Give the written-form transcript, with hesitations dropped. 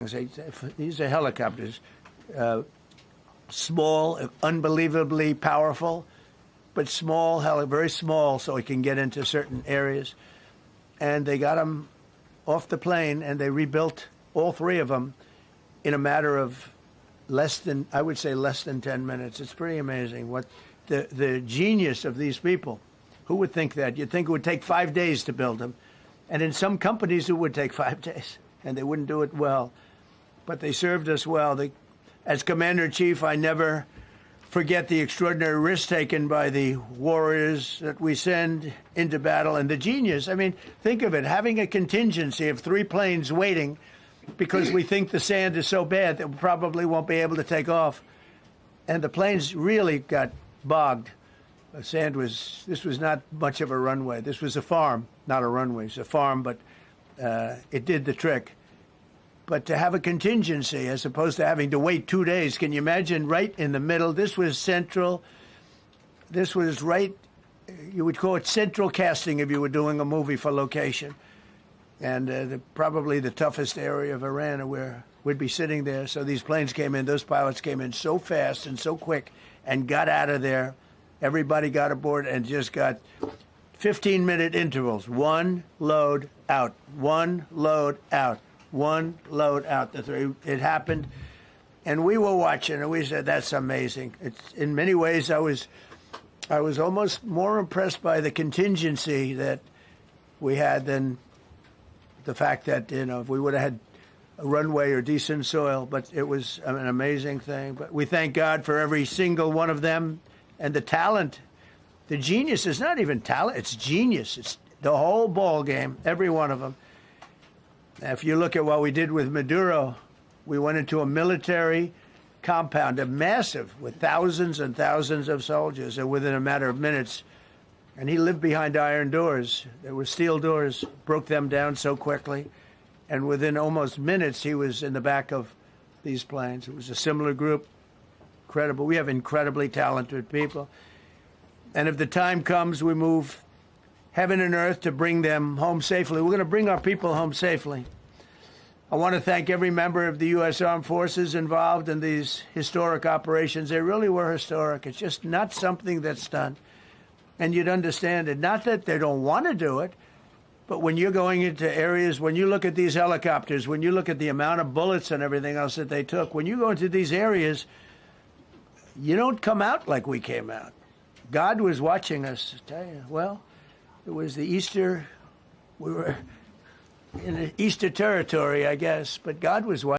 These are helicopters, small, unbelievably powerful, but small, very small, so it can get into certain areas. And they got them off the plane, and they rebuilt all three of them in a matter of I would say less than 10 minutes. It's pretty amazing what the genius of these people. Who would think that? You'd think it would take 5 days to build them. And in some companies, it would take 5 days, and they wouldn't do it well. But they served us well. As Commander-in-Chief, I never forget the extraordinary risk taken by the warriors that we send into battle and the genius. I mean, think of it, having a contingency of 3 planes waiting because we think the sand is so bad that we probably won't be able to take off. And the planes really got bogged. This was not much of a runway. This was a farm, not a runway. It's a farm, but it did the trick. But to have a contingency as opposed to having to wait 2 days, can you imagine, right in the middle? This was central. This was right, you would call it central casting if you were doing a movie for location. And probably the toughest area of Iran where we'd be sitting there. So these planes came in, those pilots came in so fast and so quick and got out of there. Everybody got aboard and just got 15-minute intervals. One load out, one load out. One load out the 3. It happened, and we were watching, and we said, "That's amazing." In many ways, I was almost more impressed by the contingency that we had than the fact that if we would have had a runway or decent soil. But it was an amazing thing. But we thank God for every single one of them and the talent, the genius. It's not even talent; it's genius. It's the whole ball game, every one of them. If you look at what we did with Maduro, we went into a military compound, a massive, with thousands and thousands of soldiers, and within a matter of minutes, and he lived behind iron doors. There were steel doors, broke them down so quickly, and within almost minutes, he was in the back of these planes. It was a similar group, incredible. We have incredibly talented people, and if the time comes, we move heaven and earth to bring them home safely. We're going to bring our people home safely. I want to thank every member of the U.S. Armed Forces involved in these historic operations. They really were historic. It's just not something that's done. And you'd understand it. Not that they don't want to do it, but when you're going into areas, when you look at these helicopters, when you look at the amount of bullets and everything else that they took, when you go into these areas, you don't come out like we came out. God was watching us, I tell you. Well, it was the Easter, we were in the Easter territory, I guess, but God was watching.